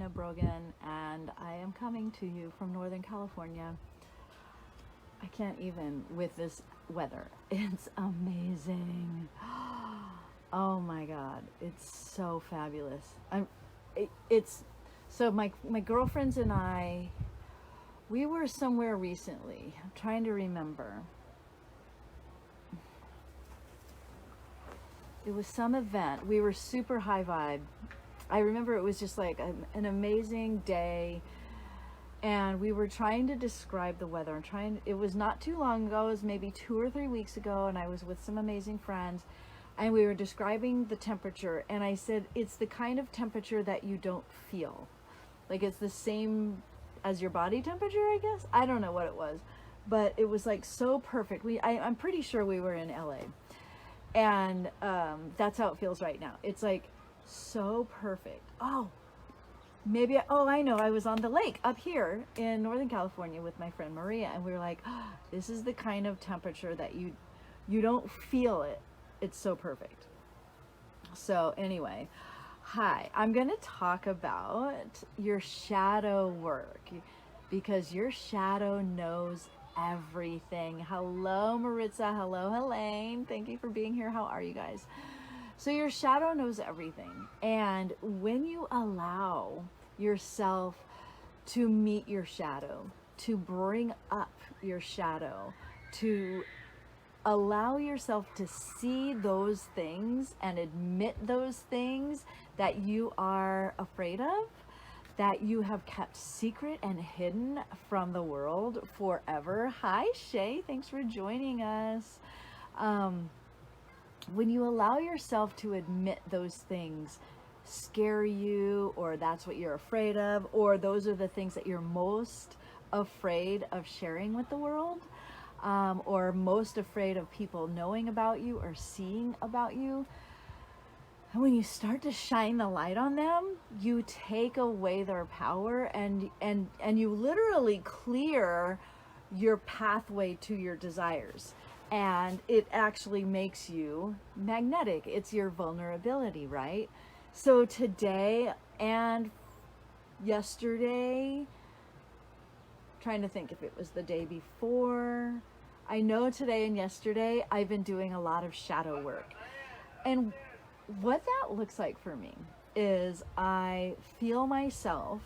Gina Brogan, and I am coming to you from Northern California. I can't even with this weather. It's amazing. Oh my God, it's so fabulous. It's so my girlfriends and I, we were somewhere recently. I'm trying to remember. It was some event. We were super high vibe. I remember it was just like an amazing day, and we were trying to describe the weather. It was not too long ago. It was maybe 2 or 3 weeks ago, and I was with some amazing friends, and we were describing the temperature, and I said it's the kind of temperature that you don't feel. Like it's the same as your body temperature, I guess. I don't know what it was, but it was like so perfect. I'm pretty sure we were in LA, and that's how it feels right now. It's like so perfect. I know, I was on the lake up here in Northern California with my friend Maria, and we were like, this is the kind of temperature that you don't feel it. It's so perfect. So anyway, hi, I'm going to talk about your shadow work, because your shadow knows everything. Hello, Maritza. Hello, Helene. Thank you for being here. How are you guys? So your shadow knows everything. And when you allow yourself to meet your shadow, to bring up your shadow, to allow yourself to see those things and admit those things that you are afraid of, that you have kept secret and hidden from the world forever. Hi, Shay. Thanks for joining us. When you allow yourself to admit those things scare you, or that's what you're afraid of, or those are the things that you're most afraid of sharing with the world, or most afraid of people knowing about you or seeing about you, and when you start to shine the light on them, you take away their power, and you literally clear your pathway to your desires. And it actually makes you magnetic. It's your vulnerability, right? So today and yesterday, trying to think if it was the day before, I know today and yesterday I've been doing a lot of shadow work. And what that looks like for me is I feel myself,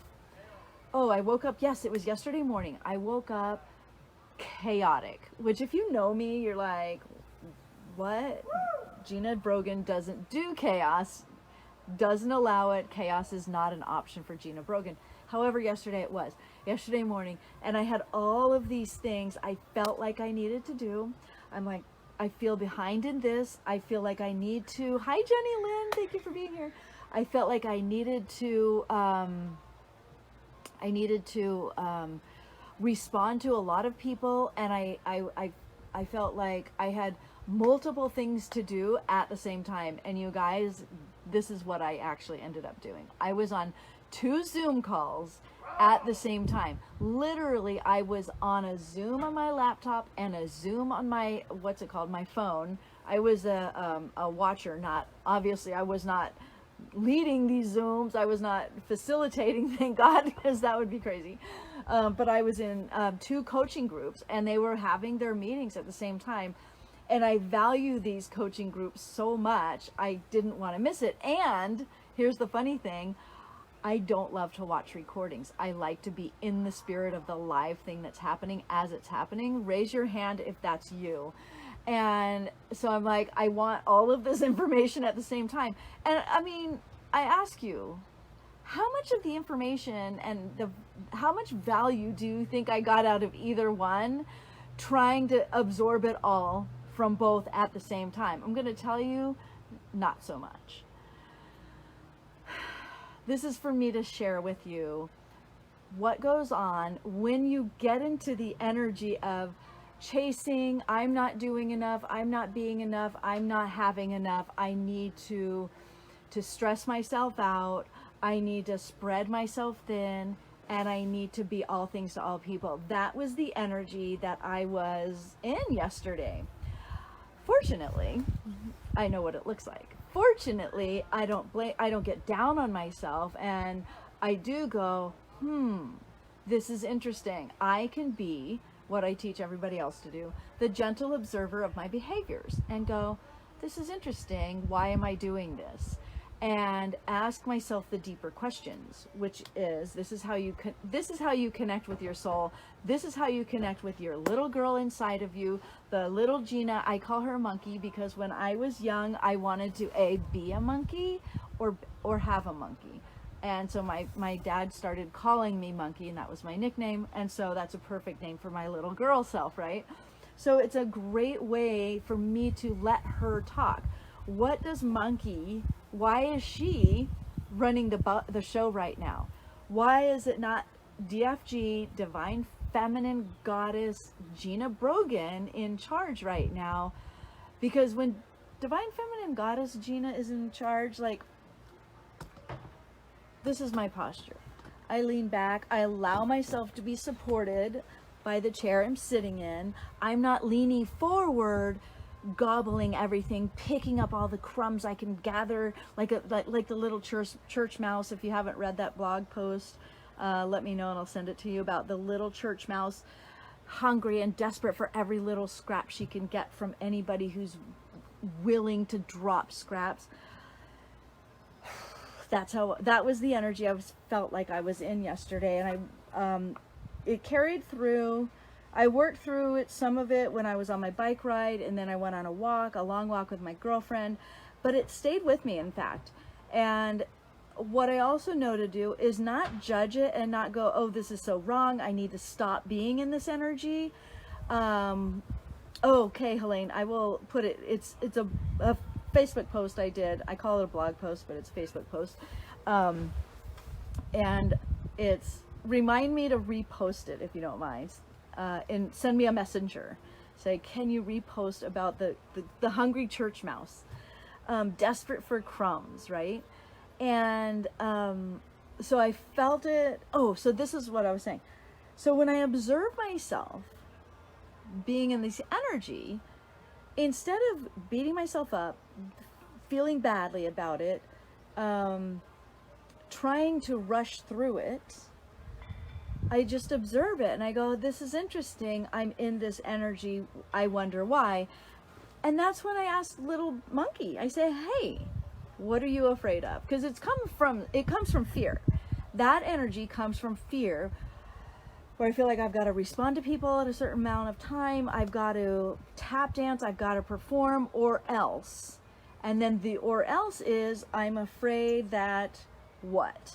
I woke up, yes, it was yesterday morning. I woke up chaotic, which if you know me, you're like, what? Gina Brogan doesn't do chaos, doesn't allow it. Chaos is not an option for Gina Brogan. However, yesterday it was. Yesterday morning, and I had all of these things I felt like I needed to do. I'm like, I feel behind in this. I feel like I need to, hi Jenny Lynn, thank you for being here. I felt like I needed to respond to a lot of people, and I felt like I had multiple things to do at the same time. And you guys, this is what I actually ended up doing. I was on 2 Zoom calls at the same time. Literally, I was on a Zoom on my laptop and a Zoom on my, my phone. I was a watcher, I was not leading these Zooms. I was not facilitating, thank God, because that would be crazy. But I was in 2 coaching groups, and they were having their meetings at the same time. And I value these coaching groups so much, I didn't want to miss it. And here's the funny thing, I don't love to watch recordings. I like to be in the spirit of the live thing that's happening as it's happening. Raise your hand if that's you. And so I'm like, I want all of this information at the same time. And I mean, I ask you, how much of the information and how much value do you think I got out of either one, trying to absorb it all from both at the same time? I'm going to tell you, not so much. This is for me to share with you what goes on when you get into the energy of chasing, I'm not doing enough, I'm not being enough, I'm not having enough, I need to stress myself out, I need to spread myself thin, and I need to be all things to all people. That was the energy that I was in yesterday. Fortunately, I know what it looks like. Fortunately, I don't get down on myself, and I do go, this is interesting. I can be what I teach everybody else to do, the gentle observer of my behaviors, and go, this is interesting. Why am I doing this? And ask myself the deeper questions, which is, this is how you connect with your soul. This is how you connect with your little girl inside of you, the little Gina. I call her Monkey because when I was young, I wanted to be a monkey or have a monkey. And so my dad started calling me Monkey, and that was my nickname. And so that's a perfect name for my little girl self, right? So it's a great way for me to let her talk. What does Monkey, why is she running the show right now? Why is it not DFG, Divine Feminine Goddess Gina Brogan, in charge right now? Because when Divine Feminine Goddess Gina is in charge, like, this is my posture. I lean back. I allow myself to be supported by the chair I'm sitting in. I'm not leaning forward, gobbling everything, picking up all the crumbs I can gather, like the little church mouse. If you haven't read that blog post, let me know and I'll send it to you, about the little church mouse, hungry and desperate for every little scrap she can get from anybody who's willing to drop scraps. That was the energy felt like I was in yesterday, and it carried through. I worked through it, some of it, when I was on my bike ride, and then I went on a long walk with my girlfriend, but it stayed with me, in fact. And what I also know to do is not judge it and not go, oh, this is so wrong, I need to stop being in this energy. Okay, Helene, I will put it, it's a Facebook post I did. I call it a blog post, but it's a Facebook post. And it's, remind me to repost it if you don't mind. And send me a messenger. Say, can you repost about the hungry church mouse, desperate for crumbs, right? And so I felt it. Oh, so this is what I was saying. So when I observe myself being in this energy, instead of beating myself up, feeling badly about it, trying to rush through it, I just observe it and I go, this is interesting. I'm in this energy. I wonder why. And that's when I ask little Monkey, I say, hey, what are you afraid of? Because it comes from fear. That energy comes from fear, where I feel like I've got to respond to people at a certain amount of time. I've got to tap dance. I've got to perform, or else. And then the or else is, I'm afraid that what?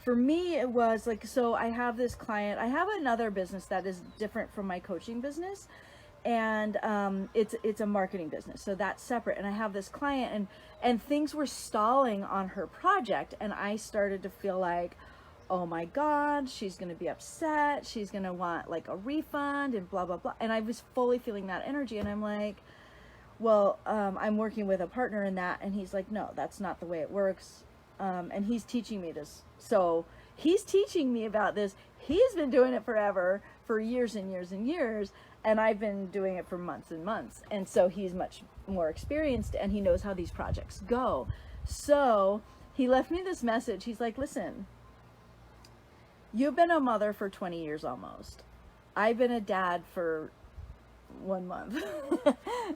For me, it was like, so I have this client. I have another business that is different from my coaching business. And it's a marketing business. So that's separate. And I have this client, and things were stalling on her project. And I started to feel like, oh my God, she's going to be upset. She's going to want like a refund and blah, blah, blah. And I was fully feeling that energy. And I'm like, well, I'm working with a partner in that. And he's like, no, that's not the way it works. And he's teaching me this. So he's teaching me about this. He's been doing it forever, for years and years and years. And I've been doing it for months and months. And so he's much more experienced and he knows how these projects go. So he left me this message. He's like, listen, you've been a mother for 20 years almost. I've been a dad for 1 month.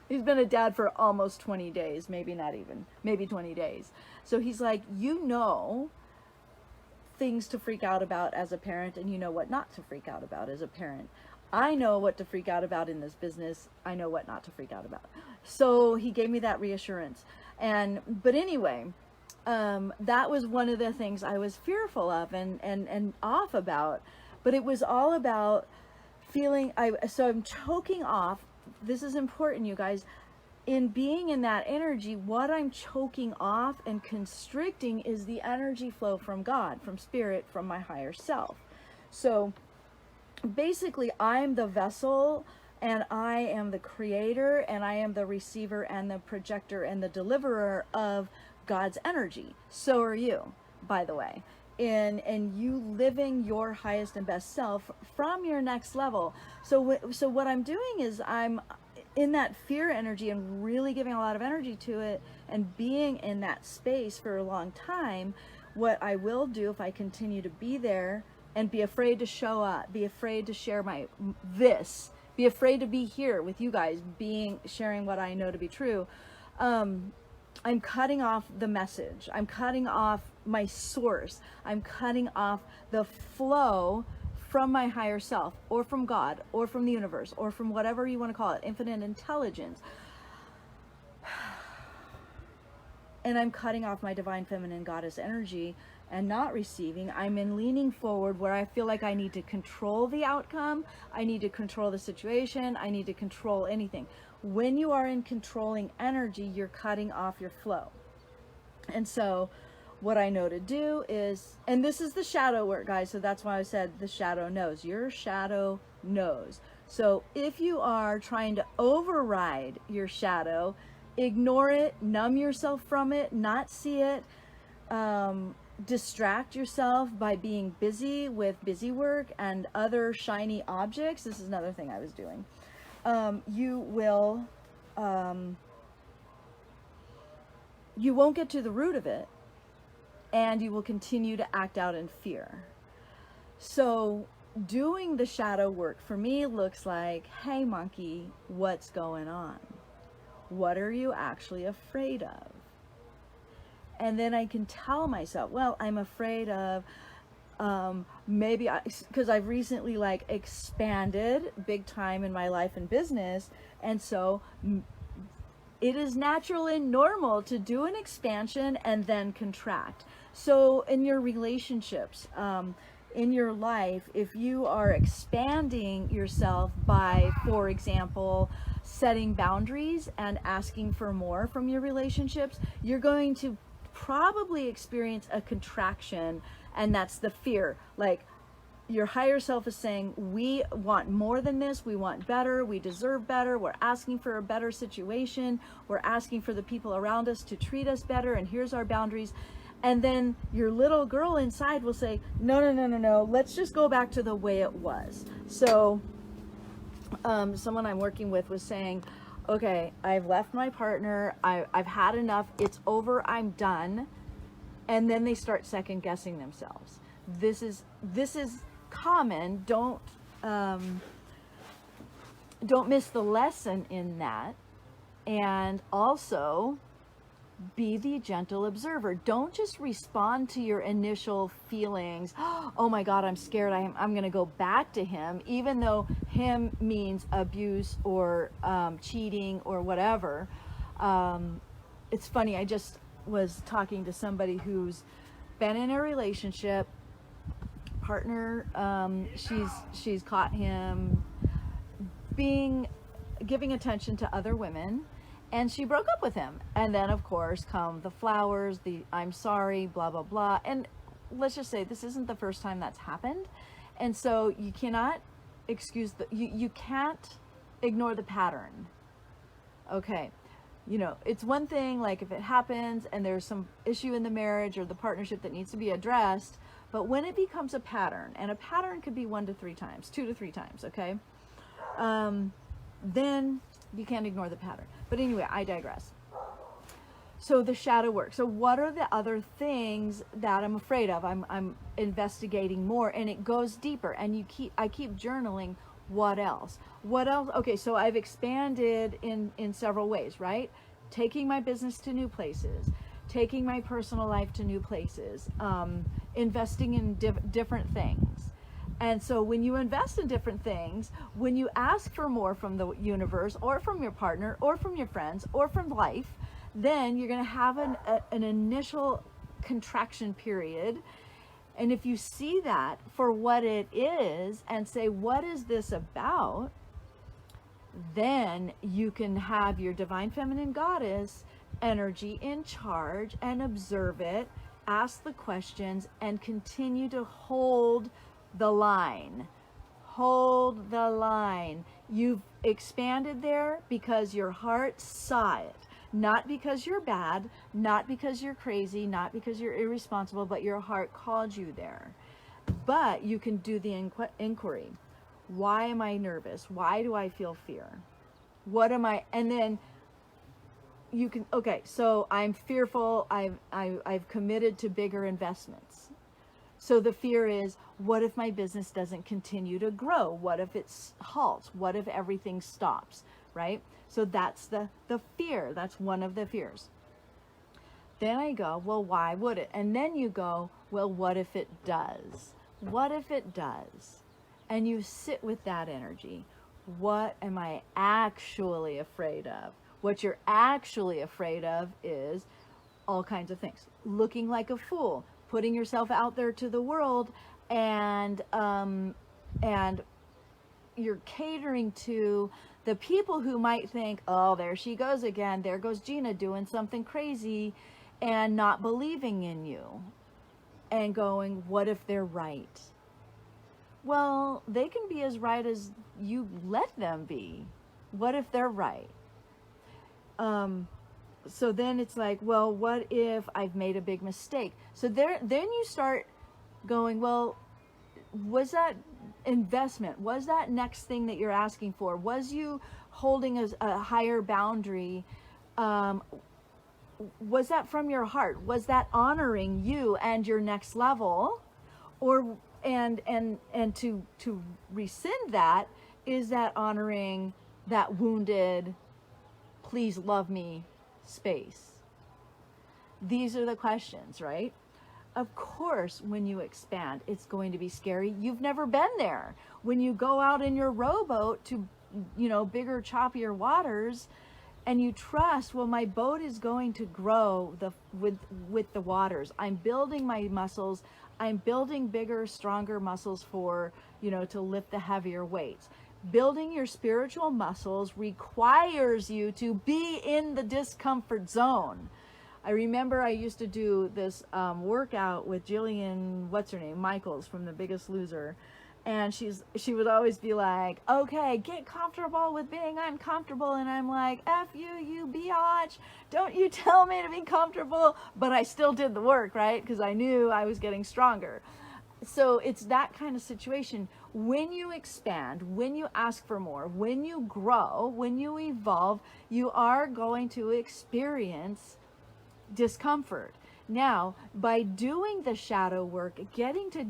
He's been a dad for almost 20 days, maybe not even, maybe 20 days. So he's like, you know things to freak out about as a parent, and you know what not to freak out about as a parent. I know what to freak out about in this business. I know what not to freak out about. So he gave me that reassurance. But anyway, that was one of the things I was fearful of and off about. But it was all about feeling, so I'm choking off. This is important, you guys. In being in that energy, what I'm choking off and constricting is the energy flow from God, from spirit, from my higher self. So basically, I'm the vessel and I am the creator and I am the receiver and the projector and the deliverer of God's energy. So are you, by the way. And you living your highest and best self from your next level. So what I'm doing is I'm in that fear energy and really giving a lot of energy to it and being in that space for a long time. What I will do if I continue to be there and be afraid to show up, be afraid to share be afraid to be here with you guys, sharing what I know to be true, I'm cutting off the message. I'm cutting off my source. I'm cutting off the flow from my higher self, or from God, or from the universe, or from whatever you want to call it, infinite intelligence. And I'm cutting off my divine feminine goddess energy and not receiving. I'm in leaning forward, where I feel like I need to control the outcome. I need to control the situation. I need to control anything. When you are in controlling energy, you're cutting off your flow. And so what I know to do is, and this is the shadow work, guys, so that's why I said the shadow knows. Your shadow knows. So if you are trying to override your shadow, ignore it, numb yourself from it, not see it, distract yourself by being busy with busy work and other shiny objects. This is another thing I was doing. You won't get to the root of it, and you will continue to act out in fear. So doing the shadow work for me looks like, hey monkey, what's going on? What are you actually afraid of? And then I can tell myself, well, I'm afraid of because I've recently like expanded big time in my life and business, and so it is natural and normal to do an expansion and then contract. So in your relationships, in your life, if you are expanding yourself by, for example, setting boundaries and asking for more from your relationships, you're going to probably experience a contraction, and that's the fear. Like, your higher self is saying, we want more than this, we want better, we deserve better, we're asking for a better situation, we're asking for the people around us to treat us better, and here's our boundaries. And then your little girl inside will say, no, let's just go back to the way it was. So someone I'm working with was saying, okay, I've left my partner, I've had enough, it's over, I'm done. And then they start second guessing themselves. This is common. Don't miss the lesson in that. And also, be the gentle observer. Don't just respond to your initial feelings. Oh my God, I'm scared. I'm going to go back to him, even though him means abuse or cheating or whatever. It's funny. I just was talking to somebody who's been in a relationship. Partner, she's caught him giving attention to other women. And she broke up with him. And then, of course, come the flowers, the I'm sorry, blah, blah, blah. And let's just say this isn't the first time that's happened. And so you cannot you can't ignore the pattern. Okay. You know, it's one thing, like if it happens and there's some issue in the marriage or the partnership that needs to be addressed, but when it becomes a pattern, and a pattern could be 1 to 3 times, 2 to 3 times, okay? Then you can't ignore the pattern. But anyway, I digress. So the shadow work. So what are the other things that I'm afraid of? I'm investigating more, and it goes deeper. And I keep journaling. What else? What else? Okay, so I've expanded in several ways, right? Taking my business to new places, taking my personal life to new places, investing in different things. And so when you invest in different things, when you ask for more from the universe or from your partner or from your friends or from life, then you're going to have an initial contraction period. And if you see that for what it is and say, what is this about? Then you can have your divine feminine goddess energy in charge and observe it, ask the questions, and continue to hold the line. Hold the line. You've expanded there because your heart saw it. Not because you're bad, not because you're crazy, not because you're irresponsible, but your heart called you there. But you can do the inquiry. Why am I nervous? Why do I feel fear? What am I? And then you can, okay, so I'm fearful, I've committed to bigger investments. So the fear is, what if my business doesn't continue to grow? What if it halts? What if everything stops, right? So that's the fear. That's one of the fears. Then I go, well, why would it? And then you go, well, what if it does? What if it does? And you sit with that energy. What am I actually afraid of? What you're actually afraid of is all kinds of things. Looking like a fool, putting yourself out there to the world, and you're catering to the people who might think, oh, there she goes again. There goes Gina doing something crazy, and not believing in you, and going, what if they're right? Well, they can be as right as you let them be. What if they're right? So then it's like, well, what if I've made a big mistake? So then you start going, well, was that investment? Was that next thing that you're asking for? Was you holding a higher boundary? Was that from your heart? Was that honoring you and your next level? Or and to rescind that, is that honoring that wounded, please love me space? These are the questions, right? Of course, when you expand, it's going to be scary. You've never been there. When you go out in your rowboat to, bigger, choppier waters, and you trust, well, my boat is going to grow with the waters. I'm building my muscles. I'm building bigger, stronger muscles for, to lift the heavier weights. Building your spiritual muscles requires you to be in the discomfort zone. I remember I used to do this workout with Jillian, what's her name, Michaels from The Biggest Loser. And she would always be like, okay, get comfortable with being uncomfortable. And I'm like, F you, you biatch. Don't you tell me to be comfortable. But I still did the work, right? Because I knew I was getting stronger. So it's that kind of situation. When you expand, when you ask for more, when you grow, when you evolve, you are going to experience discomfort. Now, by doing the shadow work, getting to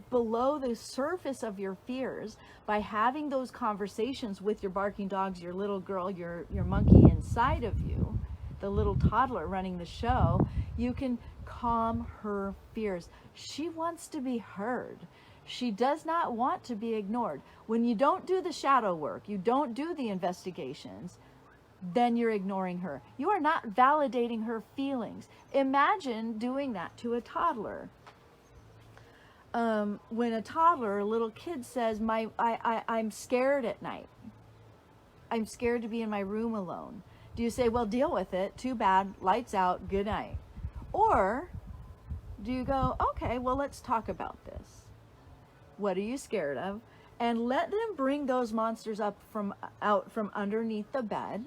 below the surface of your fears, by having those conversations with your barking dogs, your little girl, your monkey inside of you, the little toddler running the show, you can calm her fears. She wants to be heard. She does not want to be ignored. When you don't do the shadow work, you don't do the investigations, then you're ignoring her. You are not validating her feelings. Imagine doing that to a toddler. When a toddler, a little kid says, I'm scared at night. I'm scared to be in my room alone. Do you say, well, deal with it. Too bad. Lights out. Good night. Or do you go, okay, well, let's talk about this. What are you scared of? And let them bring those monsters out from underneath the bed,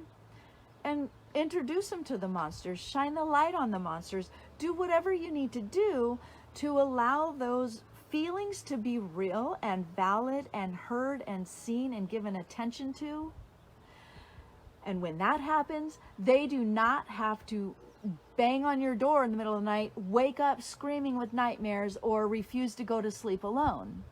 and introduce them to the monsters. Shine the light on the monsters. Do whatever you need to do to allow those feelings to be real and valid and heard and seen and given attention to. And when that happens, they do not have to bang on your door in the middle of the night, wake up screaming with nightmares, or refuse to go to sleep alone.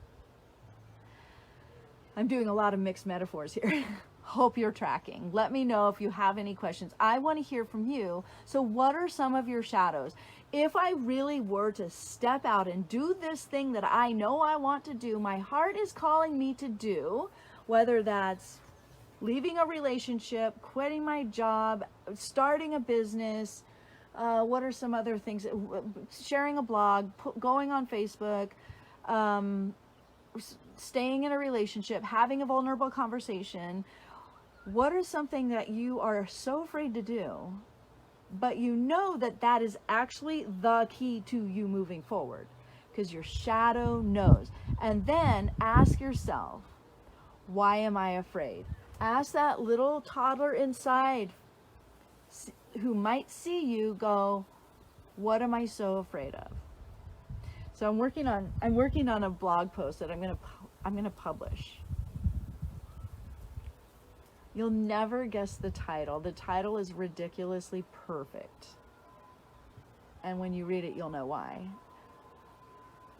I'm doing a lot of mixed metaphors here. Hope you're tracking. Let me know if you have any questions. I want to hear from you. So what are some of your shadows? If I really were to step out and do this thing that I know I want to do, my heart is calling me to do, whether that's leaving a relationship, quitting my job, starting a business, what are some other things? Sharing a blog, going on Facebook, staying in a relationship, having a vulnerable conversation. What are something that you are so afraid to do, but you know that that is actually the key to you moving forward, because your shadow knows. And then ask yourself, why am I afraid? Ask that little toddler inside who might see you, go, what am I so afraid of? So I'm working on a blog post that I'm going to publish. You'll never guess the title. The title is ridiculously perfect. And when you read it, you'll know why.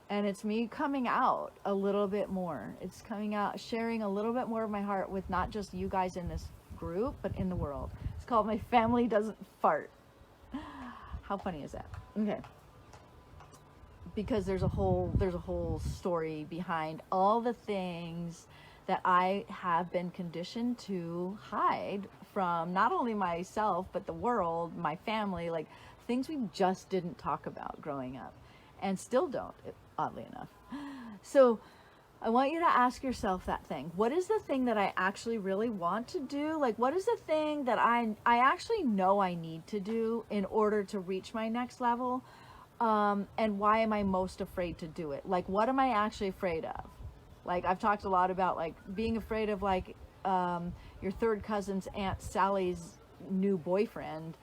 And it's me coming out a little bit more. It's coming out, sharing a little bit more of my heart with not just you guys in this group, but in the world. It's called My Family Doesn't Fart. How funny is that? Okay. Because there's a whole story behind all the things that I have been conditioned to hide from not only myself, but the world, my family, like things we just didn't talk about growing up and still don't, oddly enough. So I want you to ask yourself that thing. What is the thing that I actually really want to do? Like, what is the thing that I actually know I need to do in order to reach my next level? And why am I most afraid to do it? Like, what am I actually afraid of? Like, I've talked a lot about like being afraid of like your third cousin's Aunt Sally's new boyfriend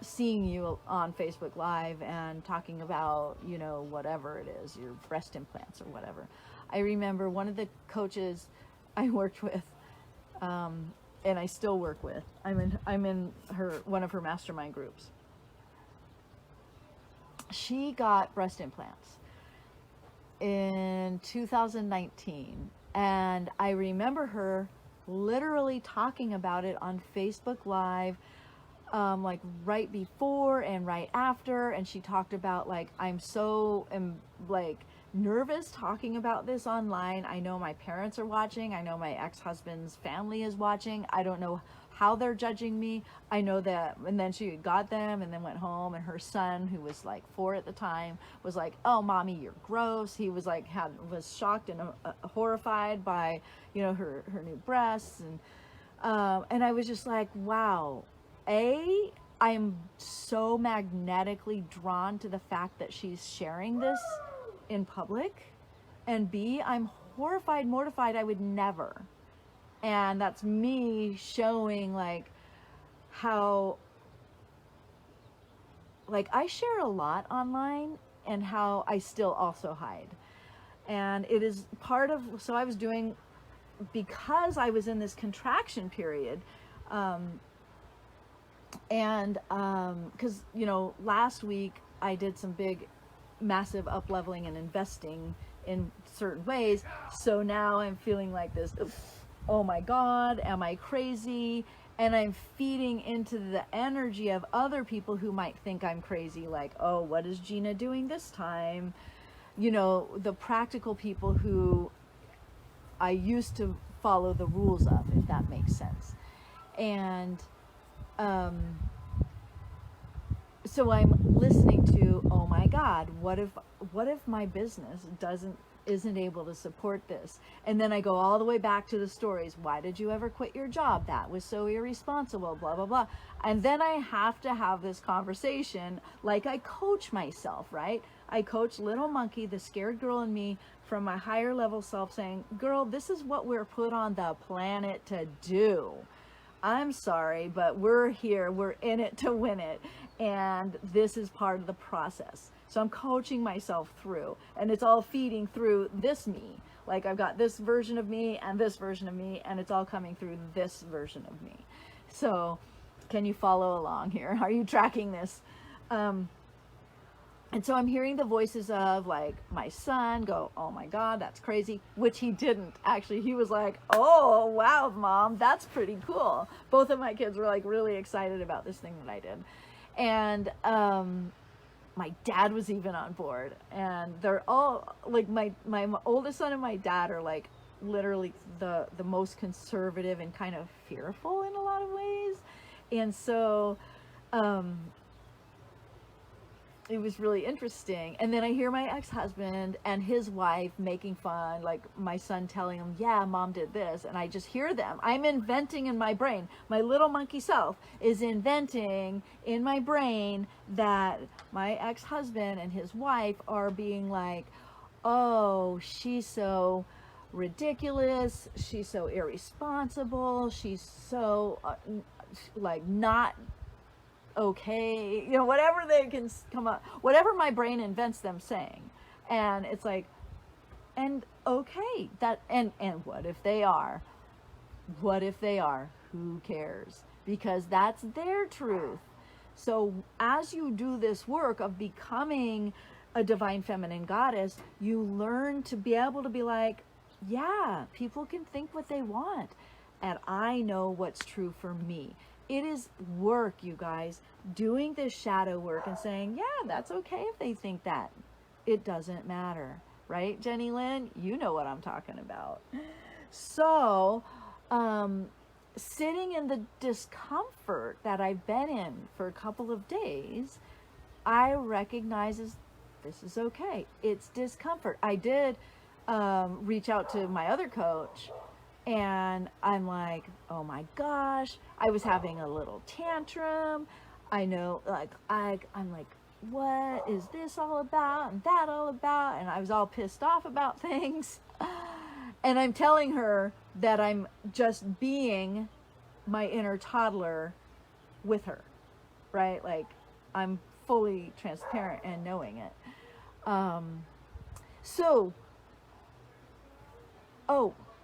seeing you on Facebook Live and talking about, you know, whatever it is, your breast implants or whatever. I remember one of the coaches I worked with, and I still work with. I'm in one of her mastermind groups. She got breast implants in 2019, and I remember her literally talking about it on Facebook Live, like right before and right after, and she talked about like, I'm like nervous talking about this online. I know my parents are watching. I know my ex-husband's family is watching. I don't know how they're judging me. I know that. And then she got them and then went home, and her son, who was like 4 at the time, was like, "Oh, mommy, you're gross." He was like, was shocked and horrified by, you know, her new breasts. And I was just like, wow, I'm so magnetically drawn to the fact that she's sharing this in public, and B, I'm horrified, mortified. I would never. And that's me showing like how, like, I share a lot online and how I still also hide. And it is part of, so I was doing, because I was in this contraction period, because, you know, last week I did some big, massive up-leveling and investing in certain ways. So now I'm feeling like this, oh my God, am I crazy? And I'm feeding into the energy of other people who might think I'm crazy, like, oh, what is Gina doing this time? You know, the practical people who I used to follow the rules of, if that makes sense. And so I'm listening to, oh my God, what if my business isn't able to support this? And then I go all the way back to the stories. Why did you ever quit your job? That was so irresponsible, blah, blah, blah. And then I have to have this conversation like I coach myself, right? I coach little monkey, the scared girl in me, from my higher level self, saying, girl, this is what we're put on the planet to do. I'm sorry, but we're here. We're in it to win it. And this is part of the process. So I'm coaching myself through, and it's all feeding through this me. Like, I've got this version of me and this version of me, and it's all coming through this version of me. So can you follow along here? Are you tracking this? And so I'm hearing the voices of like my son go, oh my God, that's crazy, which he didn't. Actually, he was like, oh, wow, Mom, that's pretty cool. Both of my kids were like really excited about this thing that I did. And my dad was even on board. And they're all like, my oldest son and my dad are like literally the most conservative and kind of fearful in a lot of ways. And so it was really interesting. And then I hear my ex-husband and his wife making fun, like my son telling him, yeah, Mom did this. And I just hear them. I'm inventing in my brain. My little monkey self is inventing in my brain that my ex-husband and his wife are being like, oh, she's so ridiculous. She's so irresponsible. She's so like not okay, you know, whatever they can come up, whatever my brain invents them saying. And it's like, and okay, that, and what if they are? What if they are? Who cares? Because that's their truth. So as you do this work of becoming a divine feminine goddess, you learn to be able to be like, yeah, people can think what they want, and I know what's true for me. It is work, you guys, doing this shadow work and saying, yeah, that's okay if they think that. It doesn't matter, right, Jenny Lynn? You know what I'm talking about. So, sitting in the discomfort that I've been in for a couple of days, I recognize this is okay. It's discomfort. I did reach out to my other coach, and I'm like, oh my gosh, I was having a little tantrum. I know, like, I'm like, what is this all about and that all about? And I was all pissed off about things. And I'm telling her that I'm just being my inner toddler with her, right? Like, I'm fully transparent and knowing it.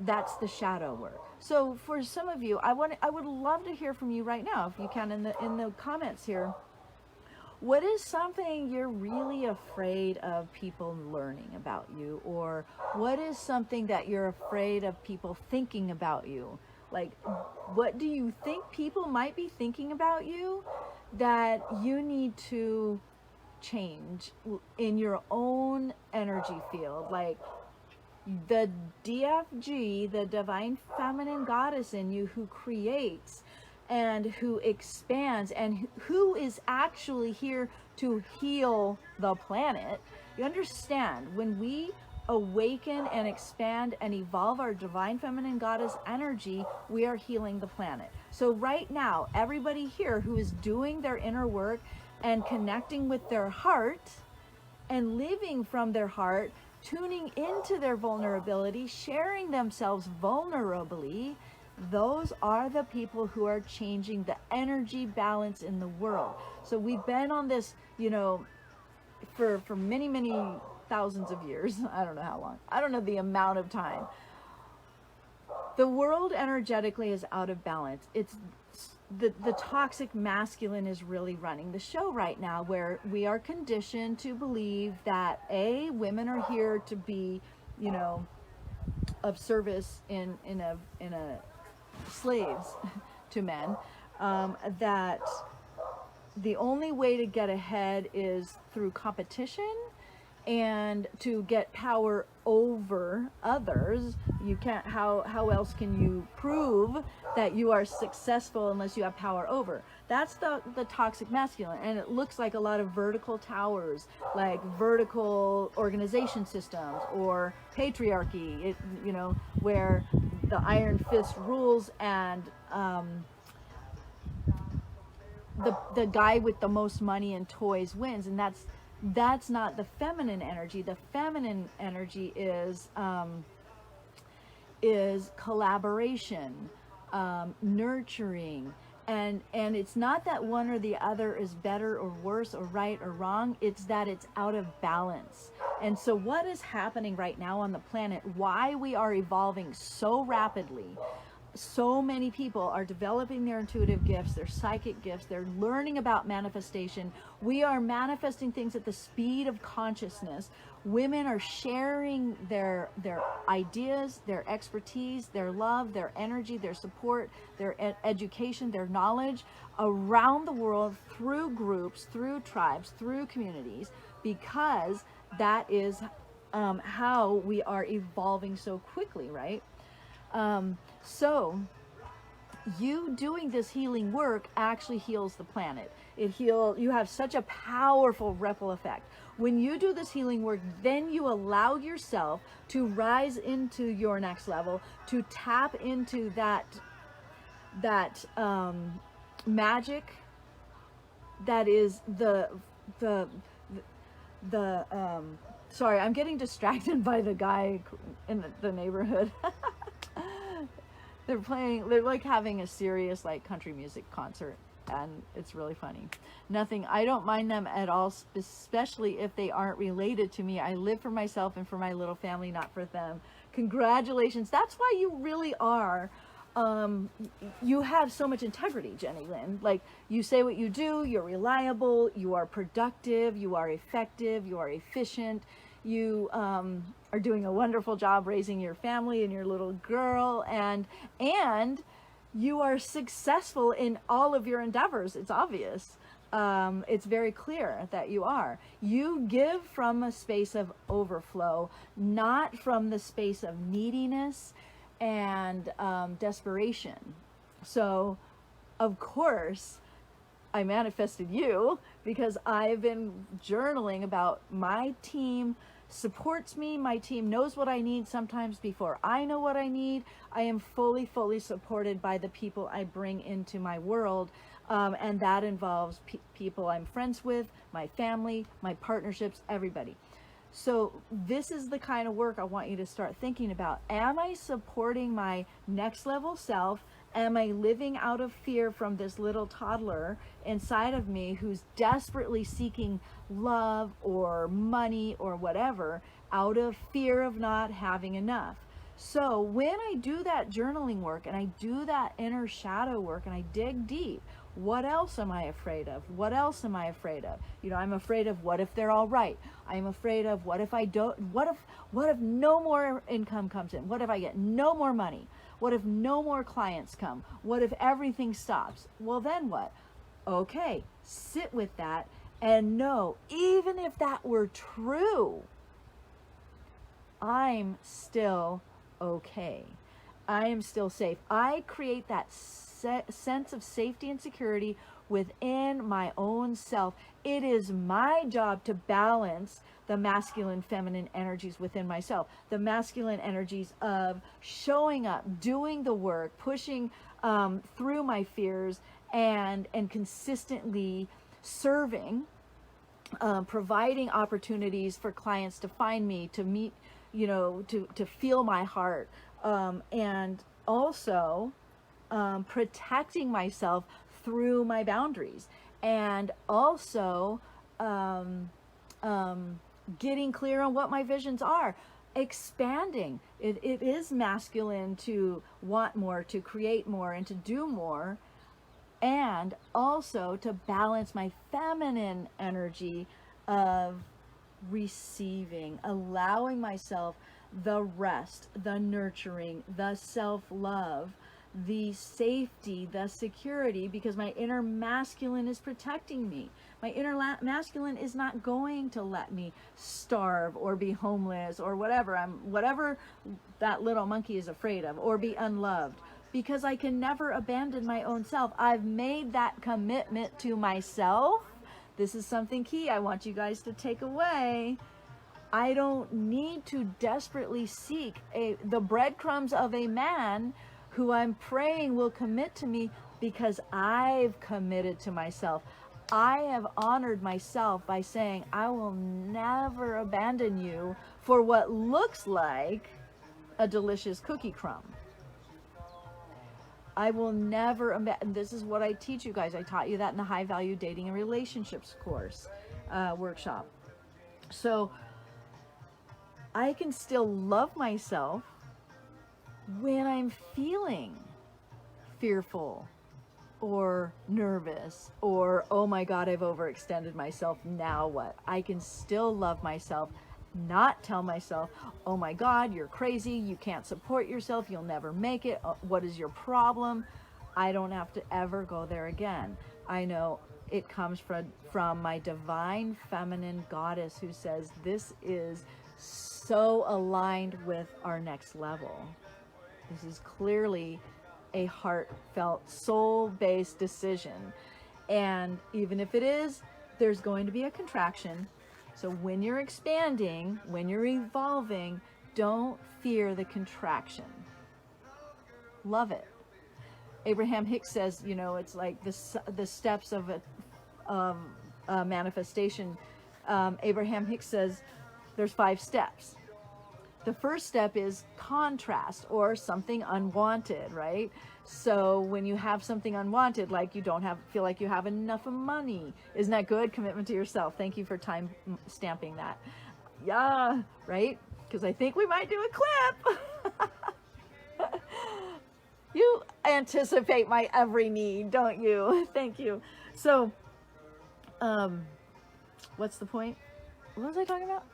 That's the shadow work. So for some of you, I would love to hear from you right now, if you can, in the comments here. What is something you're really afraid of people learning about you? Or what is something that you're afraid of people thinking about you? Like, what do you think people might be thinking about you that you need to change in your own energy field? Like, the DFG, the divine feminine goddess in you, who creates and who expands and who is actually here to heal the planet. You understand, when we awaken and expand and evolve our divine feminine goddess energy, we are healing the planet. So right now, everybody here who is doing their inner work and connecting with their heart and living from their heart, tuning into their vulnerability, sharing themselves vulnerably, those are the people who are changing the energy balance in the world. So we've been on this, for many, many thousands of years. I don't know how long. I don't know the amount of time. The world energetically is out of balance. It's the toxic masculine is really running the show right now, where we are conditioned to believe that women are here to be, of service in a slaves to men, that the only way to get ahead is through competition and to get power over others. You can't, how else can you prove that you are successful unless you have power over? That's the toxic masculine. And it looks like a lot of vertical towers, like vertical organization systems or patriarchy, where the iron fist rules and the guy with the most money and toys wins. And that's not the feminine energy. The feminine energy is collaboration, nurturing, and it's not that one or the other is better or worse or right or wrong. It's that it's out of balance. And so what is happening right now on the planet, why we are evolving so rapidly, so many people are developing their intuitive gifts, their psychic gifts, they're learning about manifestation. We are manifesting things at the speed of consciousness. Women are sharing their ideas, their expertise, their love, their energy, their support, their education, their knowledge around the world, through groups, through tribes, through communities, because that is how we are evolving so quickly, right? So you doing this healing work actually heals the planet. You have such a powerful ripple effect. When you do this healing work, then you allow yourself to rise into your next level, to tap into that magic that is the sorry, I'm getting distracted by the guy in the neighborhood. They're like having a serious like country music concert, and it's really funny. Nothing, I don't mind them at all, especially if they aren't related to me. I live for myself and for my little family, not for them. Congratulations. That's why you really are you have so much integrity, Jenny Lynn. Like, you say what you do, you're reliable, you are productive, you are effective, you are efficient, you are doing a wonderful job raising your family and your little girl, and you are successful in all of your endeavors. It's obvious. It's very clear that you are. You give from a space of overflow, not from the space of neediness and desperation. So, of course, I manifested you because I've been journaling about my team supports me. My team knows what I need sometimes before I know what I need. I am fully, fully supported by the people I bring into my world. And that involves people I'm friends with, my family, my partnerships, everybody. So this is the kind of work I want you to start thinking about. Am I supporting my next level self? Am I living out of fear from this little toddler inside of me who's desperately seeking love or money or whatever out of fear of not having enough? So when I do that journaling work and I do that inner shadow work and I dig deep, what else am I afraid of? What else am I afraid of? I'm afraid of what if they're all right? I'm afraid of what if I don't, what if no more income comes in? What if I get no more money? What if no more clients come? What if everything stops? Well, then what? Okay, sit with that and know, even if that were true, I'm still okay. I am still safe. I create that sense of safety and security within my own self. It is my job to balance the masculine, feminine energies within myself. The masculine energies of showing up, doing the work, pushing through my fears, and consistently serving, providing opportunities for clients to find me, to meet, to feel my heart, and also protecting myself through my boundaries, and also getting clear on what my visions are, expanding. It is masculine to want more, to create more, and to do more, and also to balance my feminine energy of receiving, allowing myself the rest, the nurturing, the self-love, the safety, the security, because my inner masculine is protecting me. My inner masculine is not going to let me starve or be homeless or whatever that little monkey is afraid of, or be unloved, because I can never abandon my own self. I've made that commitment to myself. This is something key I want you guys to take away. I don't need to desperately seek the breadcrumbs of a man who I'm praying will commit to me, because I've committed to myself. I have honored myself by saying, I will never abandon you for what looks like a delicious cookie crumb. I will never abandon. This is what I teach you guys. I taught you that in the High Value Dating and Relationships course, workshop. So I can still love myself when I'm feeling fearful or nervous or, oh my God, I've overextended myself, now what? I can still love myself, not tell myself, oh my God, you're crazy, you can't support yourself, you'll never make it, what is your problem? I don't have to ever go there again. I know it comes from my divine feminine goddess who says this is so aligned with our next level. This is clearly a heartfelt, soul-based decision. And even if it is, there's going to be a contraction. So when you're expanding, when you're evolving, don't fear the contraction. Love it. Abraham Hicks says, it's like the steps of a manifestation. Abraham Hicks says there's 5 steps. The first step is contrast, or something unwanted, right? So when you have something unwanted, like you don't feel like you have enough money, isn't that good? Commitment to yourself. Thank you for time stamping that. Yeah, right? Because I think we might do a clip. anticipate my every need, don't you? Thank you. So, what's the point? What was I talking about?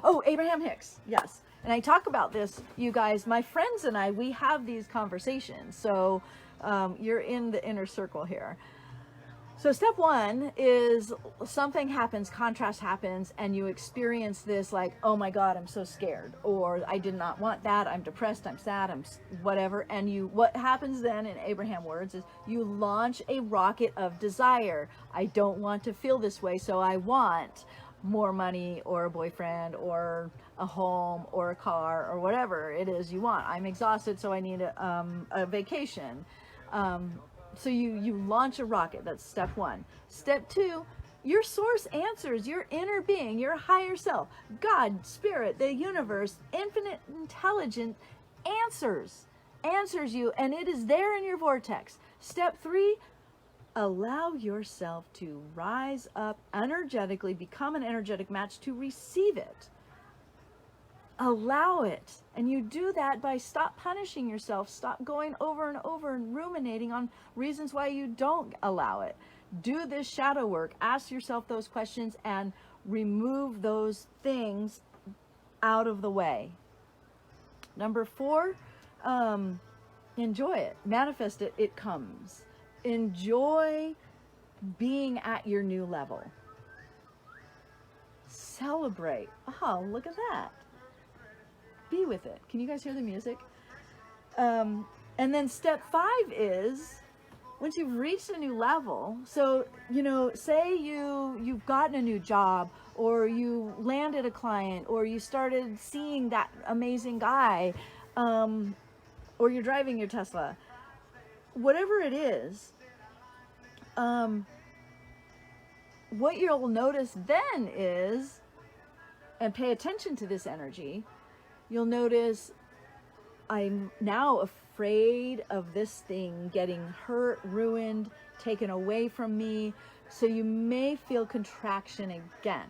Oh, Abraham Hicks. Yes. And I talk about this, you guys, my friends and I, we have these conversations. So you're in the inner circle here. So step one is something happens, contrast happens, and you experience this like, oh my God, I'm so scared, or I did not want that, I'm depressed, I'm sad, I'm whatever. And what happens then in Abraham words is you launch a rocket of desire. I don't want to feel this way, so I want more money or a boyfriend or a home or a car or whatever it is you want. I'm exhausted, so I need a vacation. So you launch a rocket. That's step one. Step two, your source answers, your inner being, your higher self, God, spirit, the universe, infinite intelligence answers you, and it is there in your vortex. Step three, allow yourself to rise up energetically, become an energetic match to receive it. Allow it. And you do that by stop punishing yourself, stop going over and over and ruminating on reasons why you don't allow it. Do this shadow work. Ask yourself those questions and remove those things out of the way. Number four, enjoy it. Manifest it. It comes. Enjoy being at your new level. Celebrate. Oh, look at that. Be with it. Can you guys hear the music? And then step five is once you've reached a new level. So, say you've gotten a new job, or you landed a client, or you started seeing that amazing guy, or you're driving your Tesla. Whatever it is, what you'll notice then is, and pay attention to this energy, you'll notice I'm now afraid of this thing getting hurt, ruined, taken away from me. So you may feel contraction again.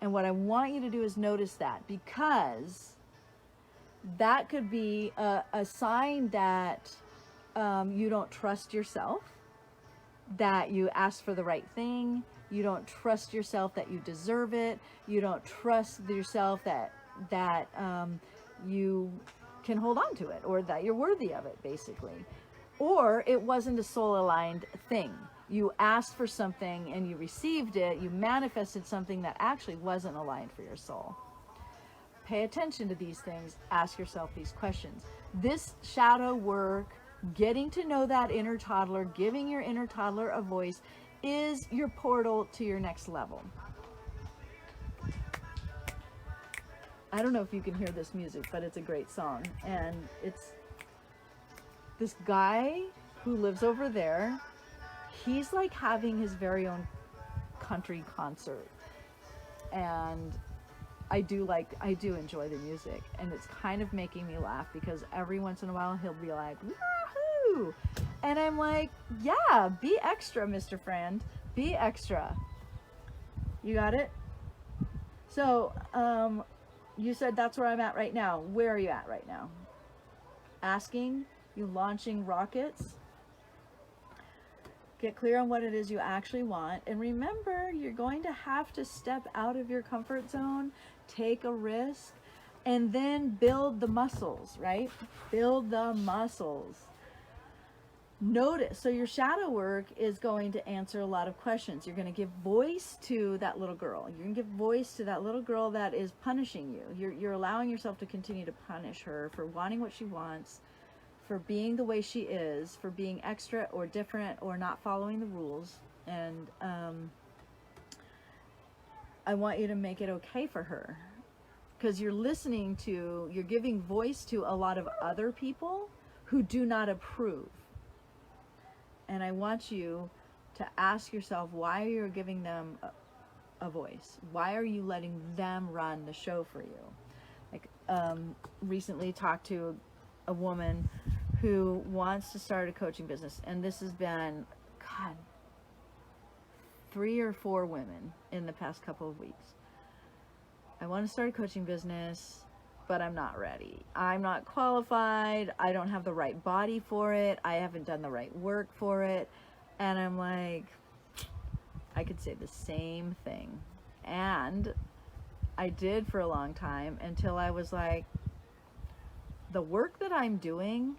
And what I want you to do is notice that, because that could be a sign that you don't trust yourself, that you asked for the right thing, you don't trust yourself that you deserve it, you don't trust yourself that you can hold on to it, or that you're worthy of it, basically. Or it wasn't a soul-aligned thing. You asked for something and you received it, you manifested something that actually wasn't aligned for your soul. Pay attention to these things, ask yourself these questions. This shadow work, getting to know that inner toddler, giving your inner toddler a voice, is your portal to your next level. I don't know if you can hear this music, but it's a great song. And it's this guy who lives over there. He's like having his very own country concert. And I do enjoy the music. And it's kind of making me laugh, because every once in a while he'll be like, woohoo! And I'm like, yeah, be extra, Mr. Friend. Be extra. You got it? So, you said that's where I'm at right now. Where are you at right now? Asking, you launching rockets. Get clear on what it is you actually want. And remember, you're going to have to step out of your comfort zone, take a risk, and then build the muscles, right? Build the muscles. Notice, so your shadow work is going to answer a lot of questions. You're going to give voice to that little girl. You're going to give voice to that little girl that is punishing you. You're allowing yourself to continue to punish her for wanting what she wants, for being the way she is, for being extra or different or not following the rules. And I want you to make it okay for her, because you're giving voice to a lot of other people who do not approve. And I want you to ask yourself why you're giving them a voice. Why are you letting them run the show for you? Like, recently talked to a woman who wants to start a coaching business. And this has been, 3 or 4 women in the past couple of weeks. I want to start a coaching business, but I'm not ready. I'm not qualified. I don't have the right body for it. I haven't done the right work for it. And I'm like, I could say the same thing. And I did for a long time until I was like, the work that I'm doing,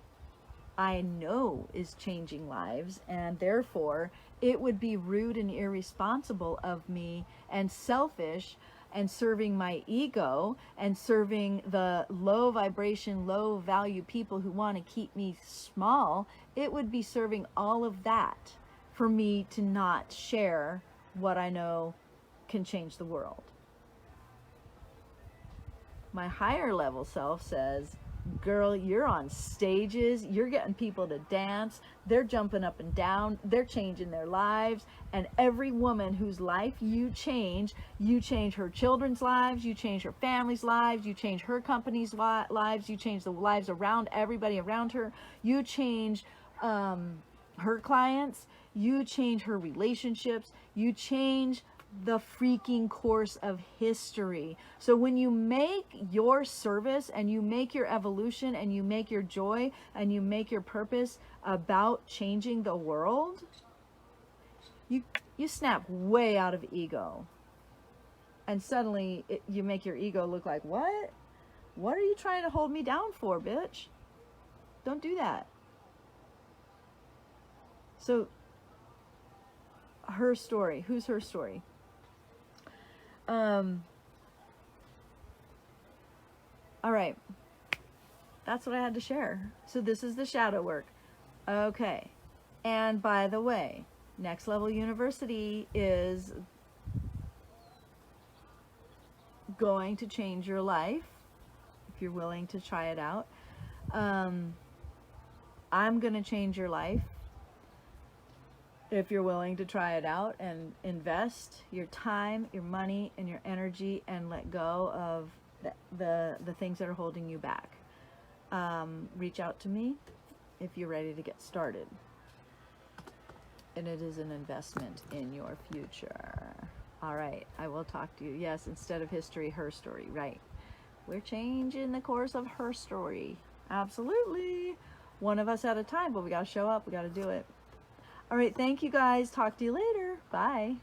I know is changing lives, and therefore it would be rude and irresponsible of me and selfish and serving my ego and serving the low vibration, low value people who want to keep me small. It would be serving all of that for me to not share what I know can change the world. My higher level self says, girl, you're on stages, you're getting people to dance, they're jumping up and down, they're changing their lives, and every woman whose life you change her children's lives, you change her family's lives, you change her company's lives, you change the lives around everybody around her, you change her clients, you change her relationships, you change the freaking course of history. So when you make your service and you make your evolution and you make your joy and you make your purpose about changing the world, you snap way out of ego. And suddenly you make your ego look like, what? What are you trying to hold me down for, bitch? Don't do that. So her story, who's her story? All right, that's what I had to share. So this is the shadow work. Okay, and by the way, Next Level University is going to change your life if you're willing to try it out. I'm going to change your life if you're willing to try it out and invest your time, your money, and your energy and let go of the things that are holding you back. Reach out to me if you're ready to get started. And it is an investment in your future. All right, I will talk to you. Yes, instead of history, her story, right. We're changing the course of her story. Absolutely. One of us at a time, but we got to show up. We got to do it. All right, thank you guys. Talk to you later. Bye.